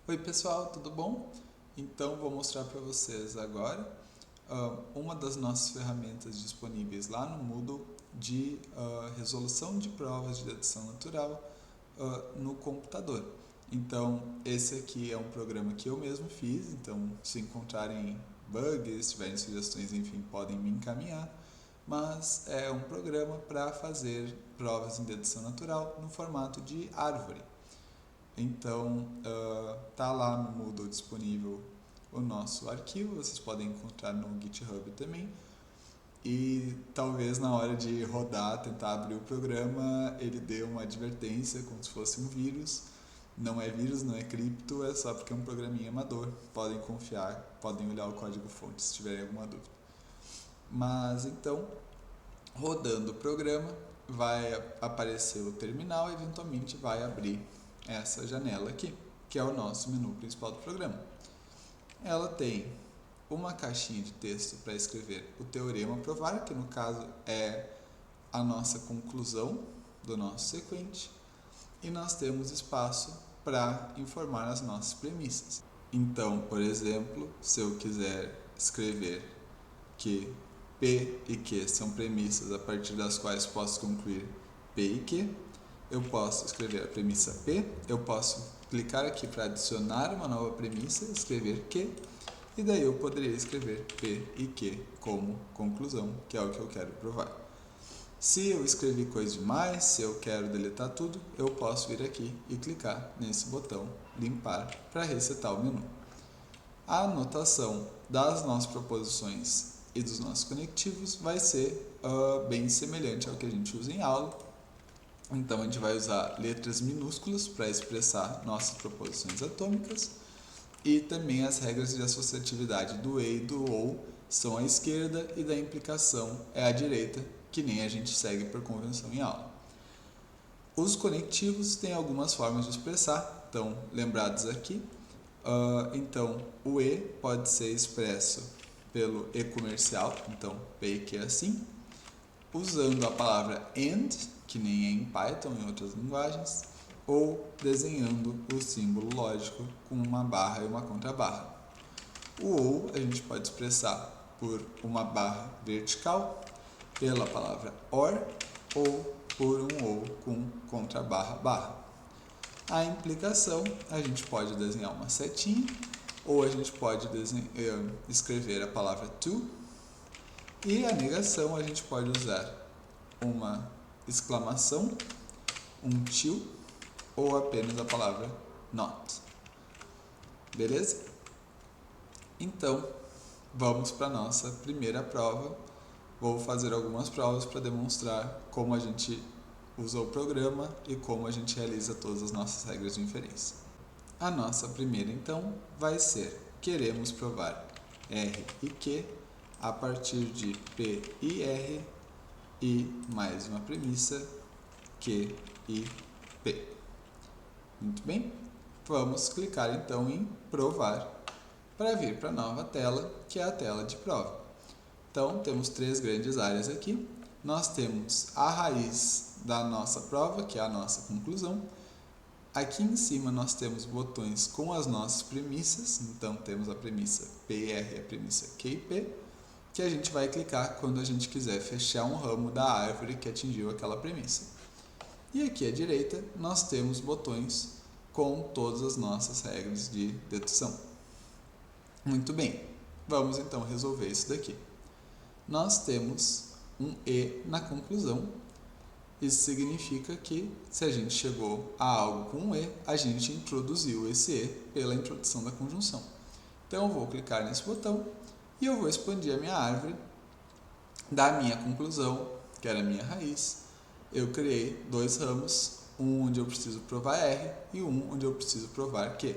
Oi pessoal, tudo bom? Então vou mostrar para vocês agora uma das nossas ferramentas disponíveis lá no Moodle de resolução de provas de dedução natural no computador. Então esse aqui é um programa que eu mesmo fiz, então se encontrarem bugs, se tiverem sugestões, enfim, podem me encaminhar. Mas é um programa para fazer provas em dedução natural no formato de árvore. Então, tá lá no Moodle disponível o nosso arquivo, vocês podem encontrar no GitHub também. E talvez na hora de rodar, tentar abrir o programa, ele dê uma advertência como se fosse um vírus. Não é vírus, não é cripto, é só porque é um programinha amador. Podem confiar, podem olhar o código-fonte se tiverem alguma dúvida. Mas então, rodando o programa, vai aparecer o terminal e eventualmente vai abrir essa janela aqui, que é o nosso menu principal do programa. Ela tem uma caixinha de texto para escrever o teorema a provar, que no caso é a nossa conclusão do nosso sequente, e nós temos espaço para informar as nossas premissas. Então, por exemplo, se eu quiser escrever que P e Q são premissas a partir das quais posso concluir P e Q, eu posso escrever a premissa P, eu posso clicar aqui para adicionar uma nova premissa, escrever Q, e daí eu poderia escrever P e Q como conclusão, que é o que eu quero provar. Se eu escrevi coisa demais, se eu quero deletar tudo, eu posso vir aqui e clicar nesse botão limpar para resetar o menu. A anotação das nossas proposições e dos nossos conectivos vai ser bem semelhante ao que a gente usa em aula. Então a gente vai usar letras minúsculas para expressar nossas proposições atômicas, e também as regras de associatividade do e e do ou são à esquerda e da implicação é à direita, que nem a gente segue por convenção em aula. Os conectivos têm algumas formas de expressar, estão lembrados aqui. Então, o e pode ser expresso pelo e comercial, então P e Q assim, usando a palavra and, que nem é em Python e em outras linguagens, ou desenhando o símbolo lógico com uma barra e uma contrabarra. O ou a gente pode expressar por uma barra vertical, pela palavra or, ou por um ou com contrabarra barra. A implicação a gente pode desenhar uma setinha, ou a gente pode escrever a palavra to, e a negação a gente pode usar uma exclamação, um till, ou apenas a palavra not. Beleza? Então, vamos para a nossa primeira prova. Vou fazer algumas provas para demonstrar como a gente usa o programa e como a gente realiza todas as nossas regras de inferência. A nossa primeira, então, vai ser: queremos provar R e Q a partir de P e R e mais uma premissa Q e P. Muito bem? Vamos clicar então em provar para vir para a nova tela, que é a tela de prova. Então, temos três grandes áreas aqui. Nós temos a raiz da nossa prova, que é a nossa conclusão. Aqui em cima nós temos botões com as nossas premissas. Então, temos a premissa P e R e a premissa Q e P, que a gente vai clicar quando a gente quiser fechar um ramo da árvore que atingiu aquela premissa. E aqui à direita nós temos botões com todas as nossas regras de dedução. Muito bem, vamos então resolver isso daqui. Nós temos um e na conclusão. Isso significa que, se a gente chegou a algo com um e, a gente introduziu esse e pela introdução da conjunção. Então eu vou clicar nesse botão e eu vou expandir a minha árvore da minha conclusão, que era a minha raiz. Eu criei dois ramos, um onde eu preciso provar R e um onde eu preciso provar Q.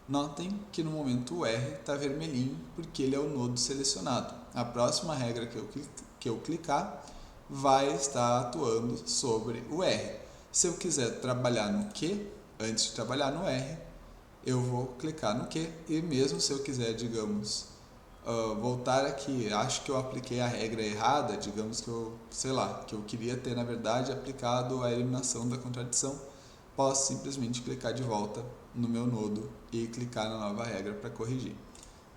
Notem que no momento o R está vermelhinho porque ele é o nodo selecionado. A próxima regra que eu clicar vai estar atuando sobre o R. Se eu quiser trabalhar no Q, antes de trabalhar no R, eu vou clicar no Q, e mesmo se eu quiser, digamos, voltar aqui, acho que eu apliquei a regra errada, digamos que eu queria ter na verdade aplicado a eliminação da contradição, posso simplesmente clicar de volta no meu nodo e clicar na nova regra para corrigir.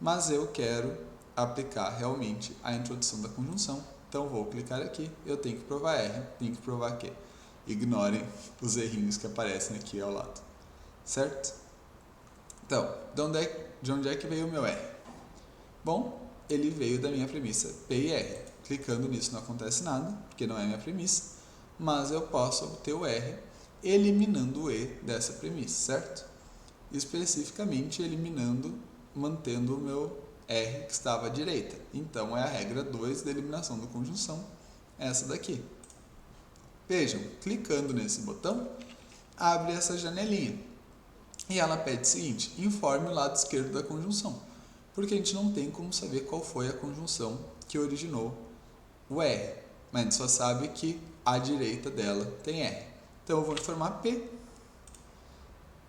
Mas eu quero aplicar realmente a introdução da conjunção, então vou clicar aqui, eu tenho que provar R, tenho que provar Q. Ignorem os errinhos que aparecem aqui ao lado, certo? Então, de onde é que veio o meu R? Bom, ele veio da minha premissa P e R. Clicando nisso não acontece nada, porque não é minha premissa, mas eu posso obter o R eliminando o E dessa premissa, certo? Especificamente mantendo o meu R que estava à direita. Então é a regra 2 da eliminação da conjunção, essa daqui. Vejam, clicando nesse botão, abre essa janelinha. E ela pede o seguinte: informe o lado esquerdo da conjunção, porque a gente não tem como saber qual foi a conjunção que originou o R, mas a gente só sabe que à direita dela tem R. Então eu vou informar P,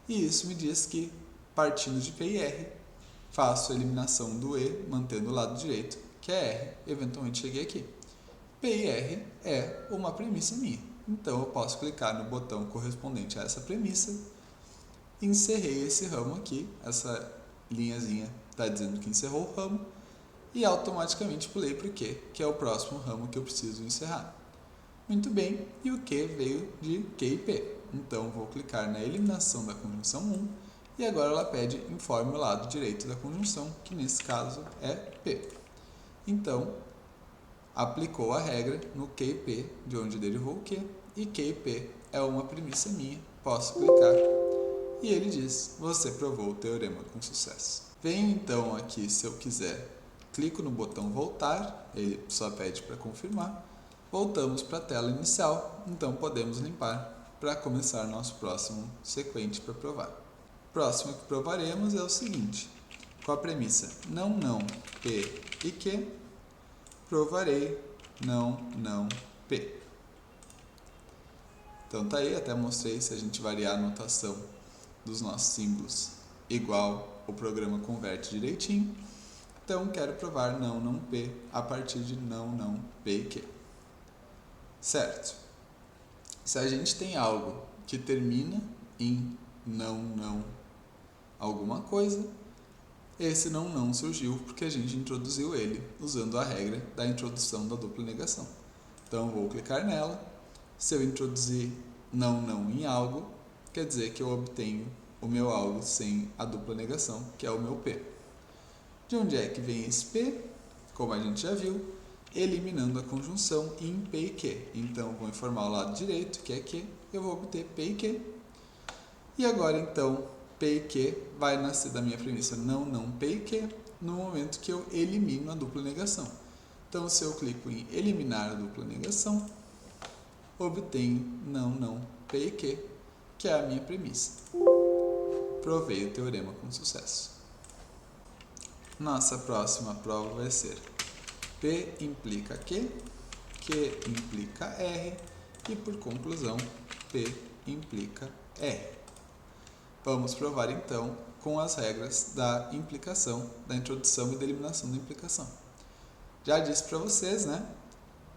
e isso me diz que, partindo de P e R, faço a eliminação do E, mantendo o lado direito, que é R. Eventualmente cheguei aqui. P e R é uma premissa minha, então eu posso clicar no botão correspondente a essa premissa, encerrei esse ramo aqui, essa linhazinha está dizendo que encerrou o ramo, e automaticamente pulei para o Q, que é o próximo ramo que eu preciso encerrar. Muito bem, e o Q veio de Q e P. Então vou clicar na eliminação da conjunção 1, e agora ela pede informe o lado direito da conjunção, que nesse caso é P. Então, aplicou a regra no Q e P, de onde derivou o Q, e Q e P é uma premissa minha, posso clicar. E ele diz: você provou o teorema com sucesso. Venho então aqui, se eu quiser, clico no botão voltar, ele só pede para confirmar. Voltamos para a tela inicial, então podemos limpar para começar nosso próximo sequente para provar. O próximo que provaremos é o seguinte: com a premissa não, P e Q, provarei não, P. Então tá aí, até mostrei se a gente variar a notação dos nossos símbolos igual, o programa converte direitinho. Então quero provar não, P a partir de não, P e Q. Certo? Se a gente tem algo que termina em não alguma coisa, esse não surgiu porque a gente introduziu ele usando a regra da introdução da dupla negação. Então vou clicar nela. Se eu introduzir não em algo, quer dizer que eu obtenho o meu algo sem a dupla negação, que é o meu P. De onde é que vem esse P? Como a gente já viu, eliminando a conjunção em P e Q. Então vou informar o lado direito, que é Q, eu vou obter P e Q. E agora então, P e Q vai nascer da minha premissa não, P e Q, no momento que eu elimino a dupla negação. Então se eu clico em eliminar a dupla negação, obtenho não, P e Q, que é a minha premissa. Provei o teorema com sucesso. Nossa próxima prova vai ser P implica Q, Q implica R e, por conclusão, P implica R. Vamos provar então com as regras da implicação, da introdução e da eliminação da implicação. Já disse para vocês, né?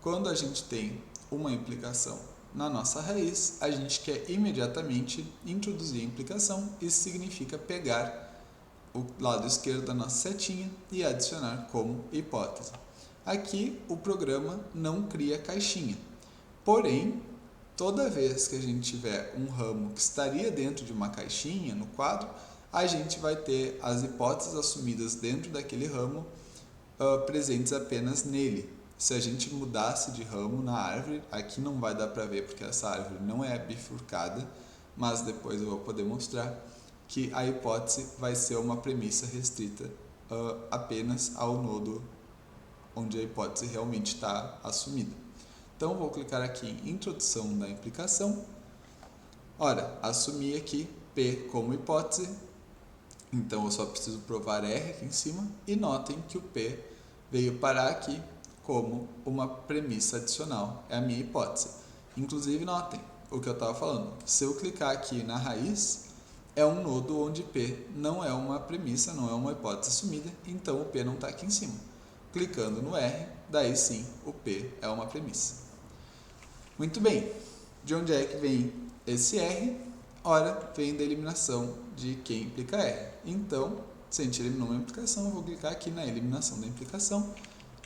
Quando a gente tem uma implicação na nossa raiz, a gente quer imediatamente introduzir a implicação. Isso significa pegar o lado esquerdo da nossa setinha e adicionar como hipótese. Aqui o programa não cria caixinha, porém, toda vez que a gente tiver um ramo que estaria dentro de uma caixinha no quadro, a gente vai ter as hipóteses assumidas dentro daquele ramo presentes apenas nele. Se a gente mudasse de ramo na árvore, aqui não vai dar para ver porque essa árvore não é bifurcada, mas depois eu vou poder mostrar que a hipótese vai ser uma premissa restrita apenas ao nodo onde a hipótese realmente está assumida. Então vou clicar aqui em introdução da implicação. Ora, assumi aqui P como hipótese, então eu só preciso provar R aqui em cima, e notem que o P veio parar aqui como uma premissa adicional, é a minha hipótese. Inclusive notem o que eu estava falando, se eu clicar aqui na raiz, é um nodo onde P não é uma premissa, não é uma hipótese assumida, então o P não está aqui em cima. Clicando no R, daí sim o P é uma premissa. Muito bem, de onde é que vem esse R? ora vem da eliminação de Q implica R. Então, se a gente eliminou uma implicação, eu vou clicar aqui na eliminação da implicação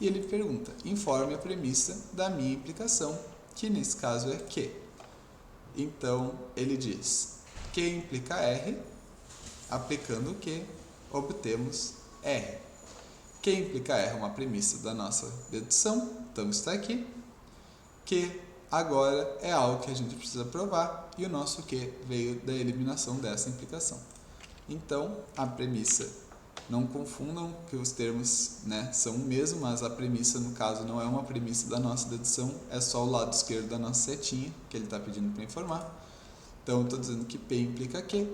e ele pergunta, informe a premissa da minha implicação, que nesse caso é Q. Então, ele diz, Q implica R, aplicando o Q, obtemos R. Q implica R é uma premissa da nossa dedução, então está aqui. Q agora é algo que a gente precisa provar e o nosso Q veio da eliminação dessa implicação. Então, a premissa, não confundam que os termos, né, são o mesmo, mas a premissa, no caso, não é uma premissa da nossa dedução, é só o lado esquerdo da nossa setinha, que ele está pedindo para informar. Então, eu estou dizendo que P implica Q,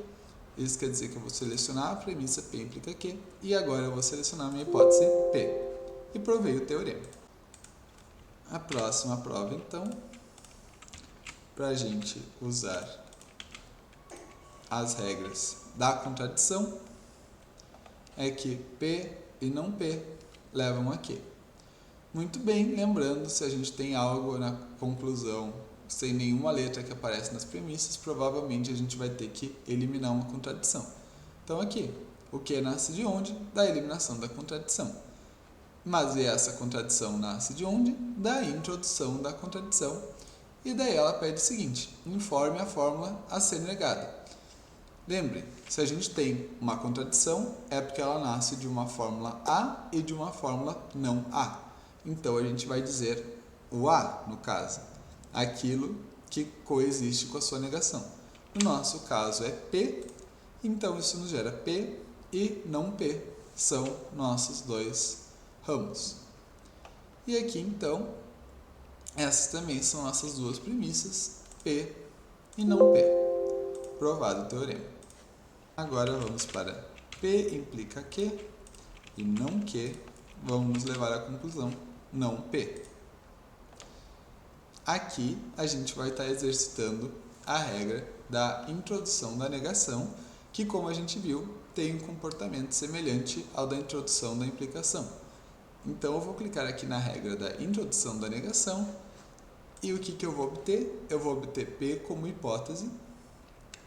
isso quer dizer que eu vou selecionar a premissa P implica Q, e agora eu vou selecionar a minha hipótese P, e provei o teorema. A próxima prova, então, para a gente usar as regras da contradição, é que P e não P levam a Q. Muito bem, lembrando, se a gente tem algo na conclusão sem nenhuma letra que aparece nas premissas, provavelmente a gente vai ter que eliminar uma contradição. Então aqui, o Q nasce de onde? Da eliminação da contradição. Mas e essa contradição nasce de onde? Da introdução da contradição. E daí ela pede o seguinte, informe a fórmula a ser negada. Lembre, se a gente tem uma contradição, é porque ela nasce de uma fórmula A e de uma fórmula não A. Então, a gente vai dizer o A, no caso, aquilo que coexiste com a sua negação. No nosso caso é P, então isso nos gera P e não P, são nossos dois ramos. E aqui, então, essas também são nossas duas premissas, P e não P. Provado o teorema. Agora vamos para P implica Q e não Q, vamos nos levar à conclusão, não P. Aqui a gente vai estar exercitando a regra da introdução da negação, que, como a gente viu, tem um comportamento semelhante ao da introdução da implicação. Então eu vou clicar aqui na regra da introdução da negação e o que eu vou obter? Eu vou obter P como hipótese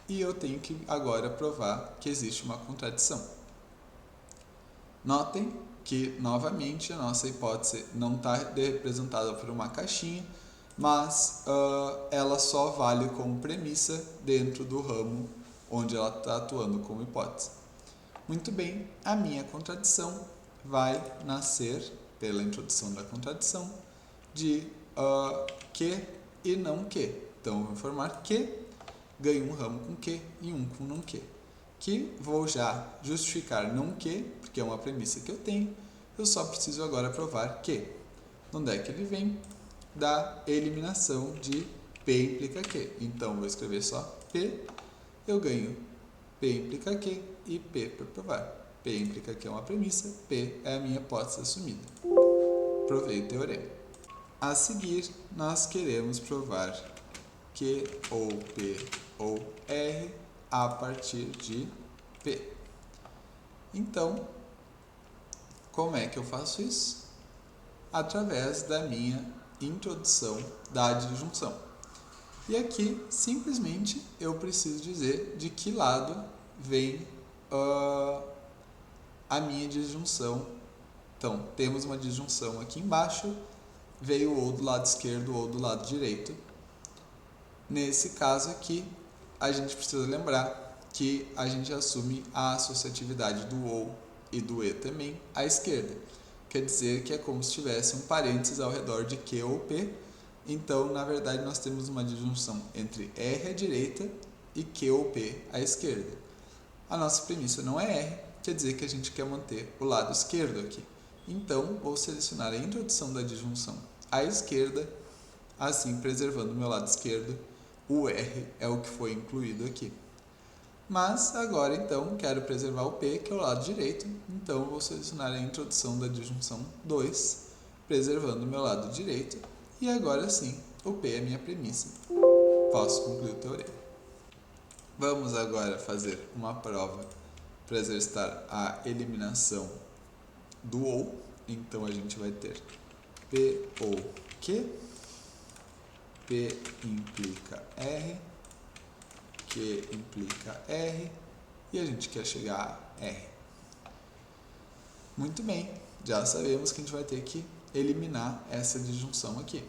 e eu tenho que agora provar que existe uma contradição. Notem que, novamente, a nossa hipótese não está representada por uma caixinha, mas ela só vale como premissa dentro do ramo onde ela está atuando como hipótese. Muito bem, a minha contradição vai nascer, pela introdução da contradição, de Q e não Q. Então, eu vou informar que ganho um ramo com Q e um com não Q. Que vou já justificar não Q, porque é uma premissa que eu tenho, eu só preciso agora provar que. Onde é que ele vem? Da eliminação de P implica Q. Então, vou escrever só P, eu ganho P implica Q e P para provar. P implica Q é uma premissa, P é a minha hipótese assumida. Provei o teorema. A seguir, nós queremos provar Q ou P ou R a partir de P. Então, como é que eu faço isso? Através da minha introdução da disjunção. E aqui, simplesmente, eu preciso dizer de que lado vem a minha disjunção. Então, temos uma disjunção aqui embaixo, veio ou do lado esquerdo ou do lado direito. Nesse caso aqui, a gente precisa lembrar que a gente assume a associatividade do ou e do e também à esquerda. Quer dizer que é como se tivesse um parênteses ao redor de Q ou P. Então, na verdade, nós temos uma disjunção entre R à direita e Q ou P à esquerda. A nossa premissa não é R, quer dizer que a gente quer manter o lado esquerdo aqui. Então, vou selecionar a introdução da disjunção à esquerda, assim preservando o meu lado esquerdo. O R é o que foi incluído aqui. Mas agora, então, quero preservar o P, que é o lado direito, então vou selecionar a introdução da disjunção 2, preservando o meu lado direito, e agora sim, o P é minha premissa. Posso concluir o teorema. Vamos agora fazer uma prova para exercitar a eliminação do ou, então a gente vai ter P ou Q, P implica R, Q implica R e a gente quer chegar a R. Muito bem, já sabemos que a gente vai ter que eliminar essa disjunção aqui.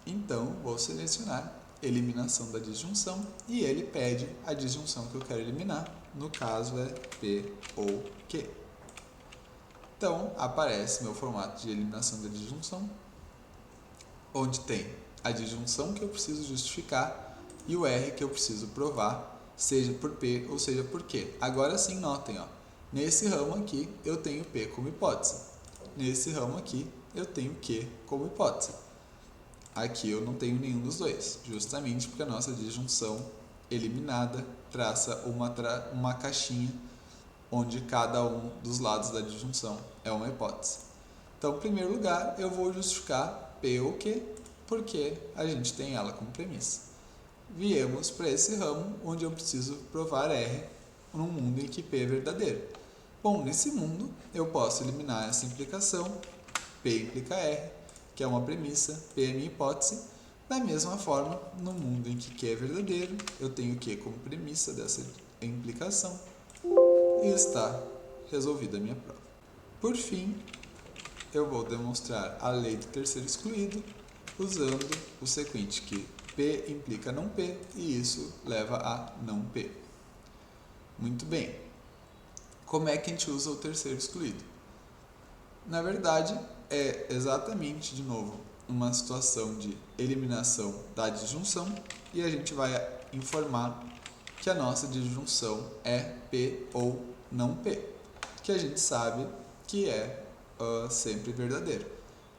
Então, vou selecionar eliminação da disjunção e ele pede a disjunção que eu quero eliminar, no caso é P ou Q. Então, aparece meu formato de eliminação da disjunção, onde tem a disjunção que eu preciso justificar e o R que eu preciso provar, seja por P ou seja por Q. Agora sim, notem, ó, nesse ramo aqui eu tenho P como hipótese, nesse ramo aqui eu tenho Q como hipótese. Aqui eu não tenho nenhum dos dois, justamente porque a nossa disjunção eliminada traça uma caixinha onde cada um dos lados da disjunção é uma hipótese. Então, em primeiro lugar, eu vou justificar P ou Q, porque a gente tem ela como premissa. Viemos para esse ramo onde eu preciso provar R num mundo em que P é verdadeiro. Bom, nesse mundo eu posso eliminar essa implicação, P implica R, que é uma premissa, P é minha hipótese. Da mesma forma, no mundo em que Q é verdadeiro, eu tenho Q como premissa dessa implicação e está resolvida a minha prova. Por fim, eu vou demonstrar a lei do terceiro excluído usando o sequente que P implica não P e isso leva a não P. Muito bem. Como é que a gente usa o terceiro excluído? Na verdade, é exatamente, de novo, uma situação de eliminação da disjunção e a gente vai informar que a nossa disjunção é P ou não P, que a gente sabe que é sempre verdadeiro.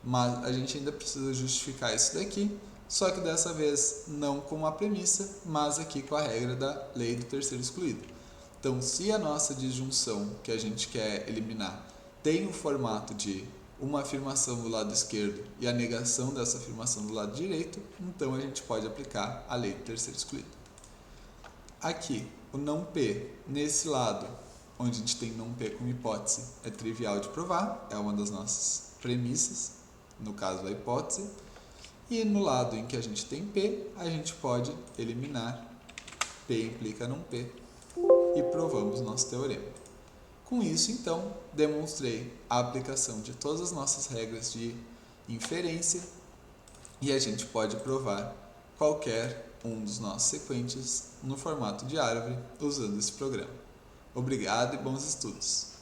Mas a gente ainda precisa justificar isso daqui, só que dessa vez não com uma premissa, mas aqui com a regra da lei do terceiro excluído. Então, se a nossa disjunção que a gente quer eliminar tem o formato de uma afirmação do lado esquerdo e a negação dessa afirmação do lado direito, então a gente pode aplicar a lei do terceiro excluído. Aqui, o não P, nesse lado, onde a gente tem não P como hipótese, é trivial de provar, é uma das nossas premissas, no caso a hipótese. E no lado em que a gente tem P, a gente pode eliminar P implica não P e provamos nosso teorema. Com isso, então, demonstrei a aplicação de todas as nossas regras de inferência e a gente pode provar qualquer um dos nossos sequentes no formato de árvore usando esse programa. Obrigado e bons estudos!